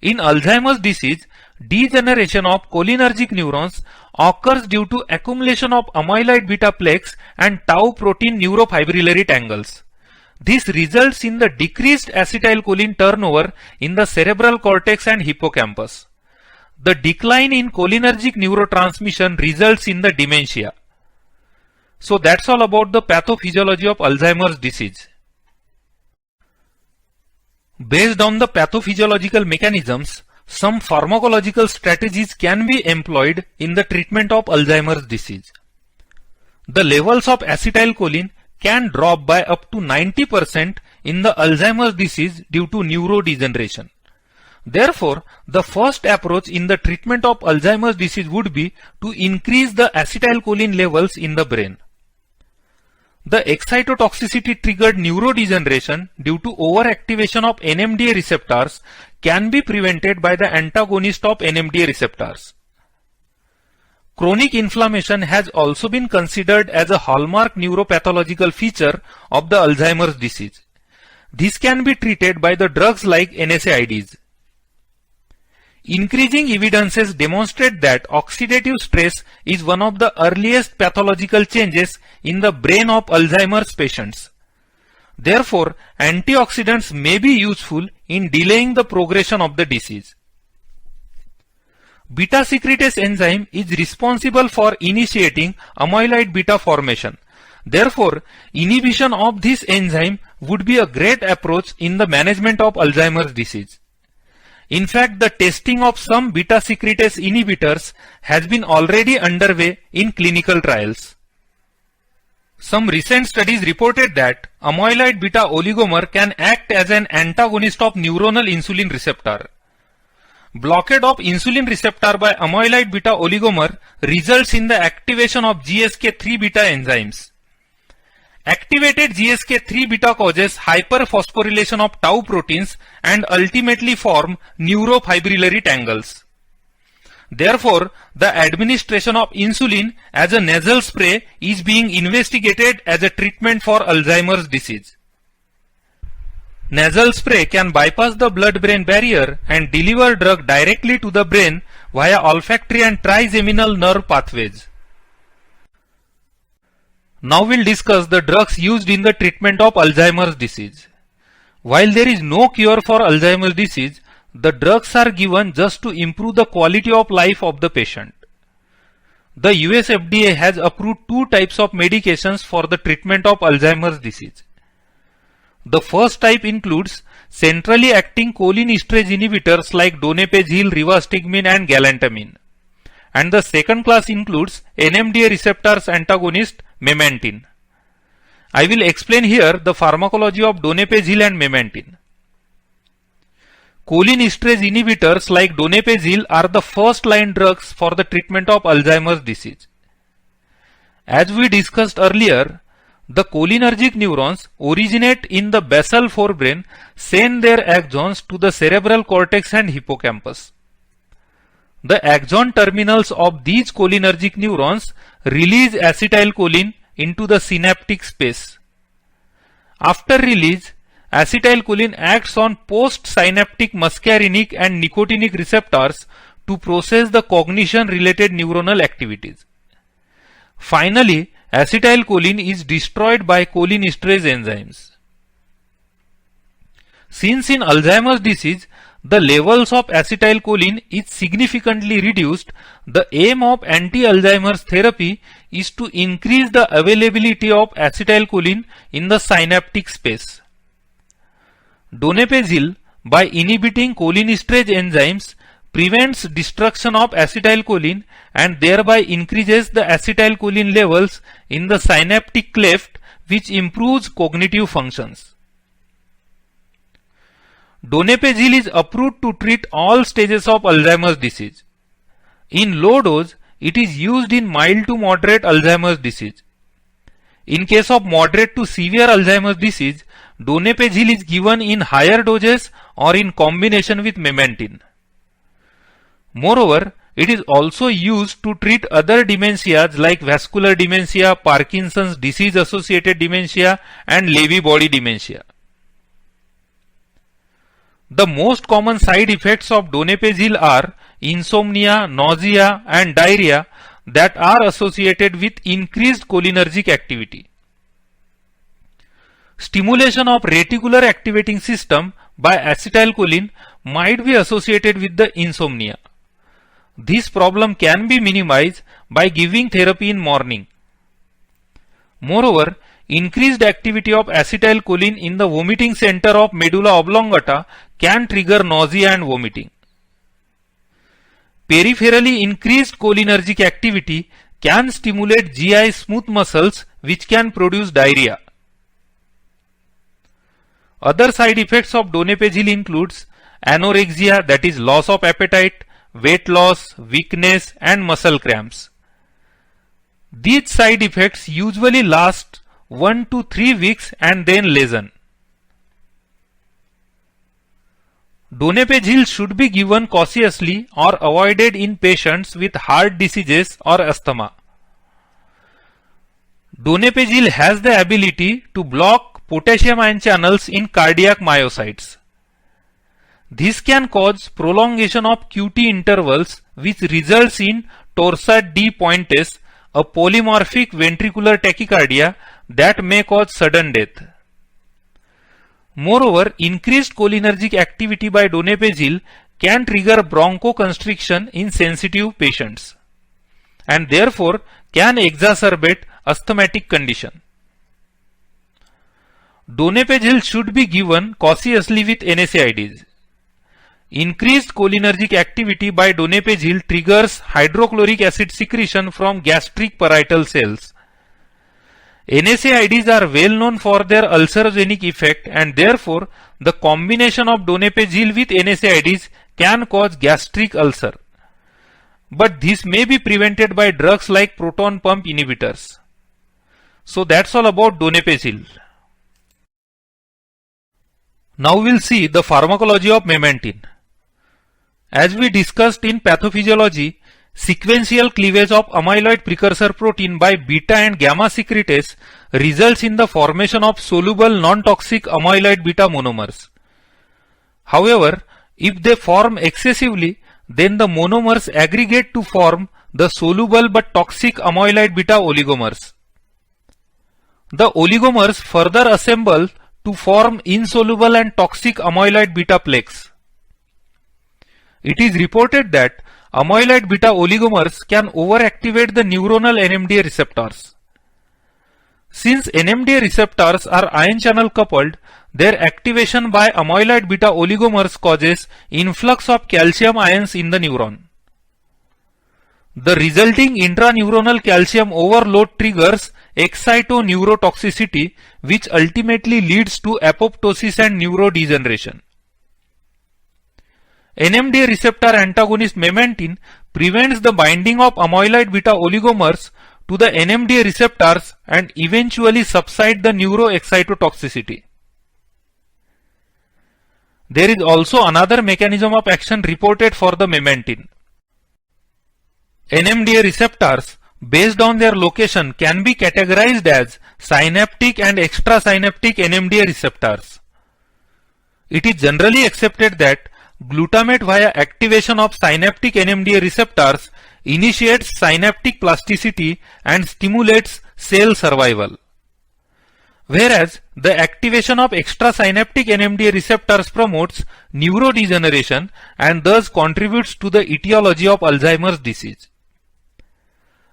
In Alzheimer's disease, degeneration of cholinergic neurons occurs due to accumulation of amyloid beta plaques and tau protein neurofibrillary tangles. This results in the decreased acetylcholine turnover in the cerebral cortex and hippocampus. The decline in cholinergic neurotransmission results in the dementia. So that's all about the pathophysiology of Alzheimer's disease. Based on the pathophysiological mechanisms, some pharmacological strategies can be employed in the treatment of Alzheimer's disease. The levels of acetylcholine can drop by up to 90% in the Alzheimer's disease due to neurodegeneration. Therefore, the first approach in the treatment of Alzheimer's disease would be to increase the acetylcholine levels in the brain. The excitotoxicity triggered neurodegeneration due to overactivation of NMDA receptors can be prevented by the antagonist of NMDA receptors. Chronic inflammation has also been considered as a hallmark neuropathological feature of the Alzheimer's disease. This can be treated by the drugs like NSAIDs. Increasing evidences demonstrate that oxidative stress is one of the earliest pathological changes in the brain of Alzheimer's patients. Therefore, antioxidants may be useful in delaying the progression of the disease. Beta secretase enzyme is responsible for initiating amyloid beta formation. Therefore, inhibition of this enzyme would be a great approach in the management of Alzheimer's disease. In fact, the testing of some beta secretase inhibitors has been already underway in clinical trials. Some recent studies reported that amyloid beta oligomer can act as an antagonist of neuronal insulin receptor. Blockade of insulin receptor by amyloid beta oligomer results in the activation of GSK3 beta enzymes. Activated GSK3 beta causes hyperphosphorylation of tau proteins and ultimately form neurofibrillary tangles. Therefore, the administration of insulin as a nasal spray is being investigated as a treatment for Alzheimer's disease. Nasal spray can bypass the blood-brain barrier and deliver drug directly to the brain via olfactory and trigeminal nerve pathways. Now we'll discuss the drugs used in the treatment of Alzheimer's disease. While there is no cure for Alzheimer's disease, the drugs are given just to improve the quality of life of the patient. The US FDA has approved two types of medications for the treatment of Alzheimer's disease. The first type includes centrally acting cholinesterase inhibitors like donepezil, rivastigmine and galantamine. And the second class includes NMDA receptors antagonist memantine. I will explain here the pharmacology of donepezil and memantine. Cholinesterase inhibitors like donepezil are the first line drugs for the treatment of Alzheimer's disease. As we discussed earlier, the cholinergic neurons originate in the basal forebrain, send their axons to the cerebral cortex and hippocampus. The axon terminals of these cholinergic neurons release acetylcholine into the synaptic space. After release, acetylcholine acts on postsynaptic muscarinic and nicotinic receptors to process the cognition-related neuronal activities. Finally, acetylcholine is destroyed by cholinesterase enzymes. Since in Alzheimer's disease, the levels of acetylcholine is significantly reduced, the aim of anti-Alzheimer's therapy is to increase the availability of acetylcholine in the synaptic space. Donepezil, by inhibiting cholinesterase enzymes, prevents destruction of acetylcholine and thereby increases the acetylcholine levels in the synaptic cleft, which improves cognitive functions. Donepezil is approved to treat all stages of Alzheimer's disease. In low dose, it is used in mild to moderate Alzheimer's disease. In case of moderate to severe Alzheimer's disease, donepezil is given in higher doses or in combination with memantine. Moreover, it is also used to treat other dementias like vascular dementia, Parkinson's disease associated dementia and Lewy body dementia. The most common side effects of donepezil are insomnia, nausea, and diarrhea that are associated with increased cholinergic activity. Stimulation of reticular activating system by acetylcholine might be associated with the insomnia. This problem can be minimized by giving therapy in morning. Moreover, increased activity of acetylcholine in the vomiting center of medulla oblongata can trigger nausea and vomiting. Peripherally increased cholinergic activity can stimulate GI smooth muscles which can produce diarrhea. Other side effects of donepezil includes anorexia, that is loss of appetite, weight loss, weakness, and muscle cramps. These side effects usually last 1 to 3 weeks and then lessen. Donepezil should be given cautiously or avoided in patients with heart diseases or asthma. Donepezil has the ability to block potassium ion channels in cardiac myocytes. This can cause prolongation of QT intervals which results in torsade de pointes, a polymorphic ventricular tachycardia that may cause sudden death. Moreover, increased cholinergic activity by donepezil can trigger bronchoconstriction in sensitive patients and therefore can exacerbate asthmatic condition. Donepezil should be given cautiously with NSAIDs. Increased cholinergic activity by donepezil triggers hydrochloric acid secretion from gastric parietal cells. NSAIDs are well known for their ulcerogenic effect and therefore the combination of donepezil with NSAIDs can cause gastric ulcer. But this may be prevented by drugs like proton pump inhibitors. So that's all about donepezil. Now we'll see the pharmacology of memantine. As we discussed in pathophysiology, sequential cleavage of amyloid precursor protein by beta and gamma secretase results in the formation of soluble non-toxic amyloid beta monomers. However, if they form excessively, then the monomers aggregate to form the soluble but toxic amyloid beta oligomers. The oligomers further assemble to form insoluble and toxic amyloid beta plaques. It is reported that amyloid beta oligomers can overactivate the neuronal NMDA receptors. Since NMDA receptors are ion channel coupled, their activation by amyloid beta oligomers causes influx of calcium ions in the neuron. The resulting intraneuronal calcium overload triggers excitoneurotoxicity, which ultimately leads to apoptosis and neurodegeneration. NMDA receptor antagonist memantine prevents the binding of amyloid beta oligomers to the NMDA receptors and eventually subside the neuroexcitotoxicity. There is also another mechanism of action reported for the memantine. NMDA receptors, based on their location, can be categorized as synaptic and extrasynaptic NMDA receptors. It is generally accepted that glutamate via activation of synaptic NMDA receptors initiates synaptic plasticity and stimulates cell survival. Whereas the activation of extrasynaptic NMDA receptors promotes neurodegeneration and thus contributes to the etiology of Alzheimer's disease.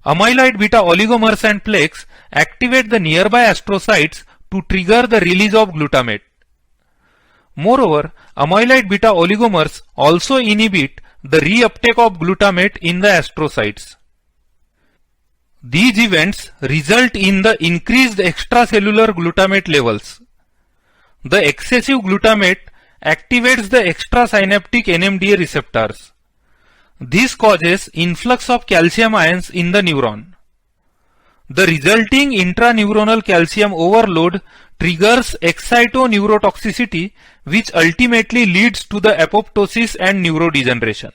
Amyloid beta oligomers and plaques activate the nearby astrocytes to trigger the release of glutamate. Moreover, amyloid beta oligomers also inhibit the reuptake of glutamate in the astrocytes. These events result in the increased extracellular glutamate levels. The excessive glutamate activates the extrasynaptic NMDA receptors. This causes influx of calcium ions in the neuron. The resulting intraneuronal calcium overload triggers excitoneurotoxicity, which ultimately leads to the apoptosis and neurodegeneration.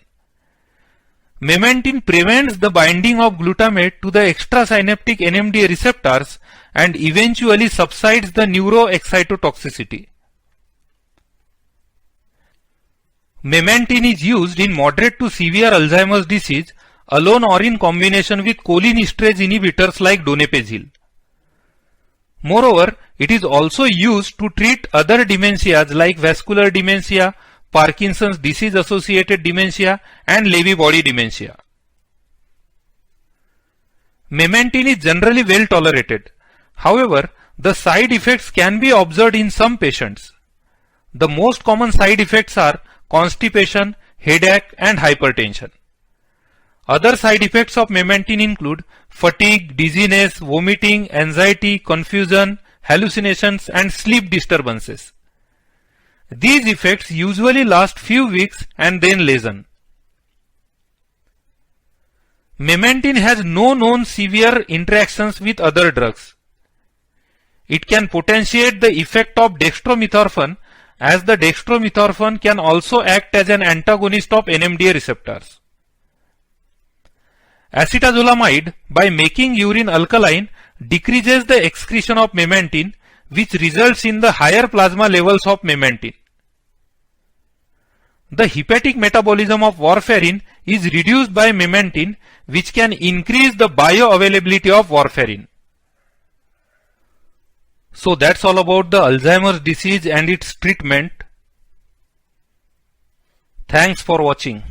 Memantine prevents the binding of glutamate to the extrasynaptic NMDA receptors and eventually subsides the neuroexcitotoxicity. Memantine is used in moderate to severe Alzheimer's disease alone or in combination with cholinesterase inhibitors like donepezil. Moreover, it is also used to treat other dementias like vascular dementia, Parkinson's disease associated dementia, and Lewy body dementia. Memantine is generally well tolerated. However, the side effects can be observed in some patients. The most common side effects are constipation, headache, and hypertension. Other side effects of memantine include fatigue, dizziness, vomiting, anxiety, confusion, hallucinations, and sleep disturbances. These effects usually last few weeks and then lessen. Memantine has no known severe interactions with other drugs. It can potentiate the effect of dextromethorphan, as the dextromethorphan can also act as an antagonist of NMDA receptors. Acetazolamide, by making urine alkaline, decreases the excretion of memantine, which results in the higher plasma levels of memantine. The hepatic metabolism of warfarin is reduced by memantine, which can increase the bioavailability of warfarin. So that's all about the Alzheimer's disease and its treatment. Thanks for watching.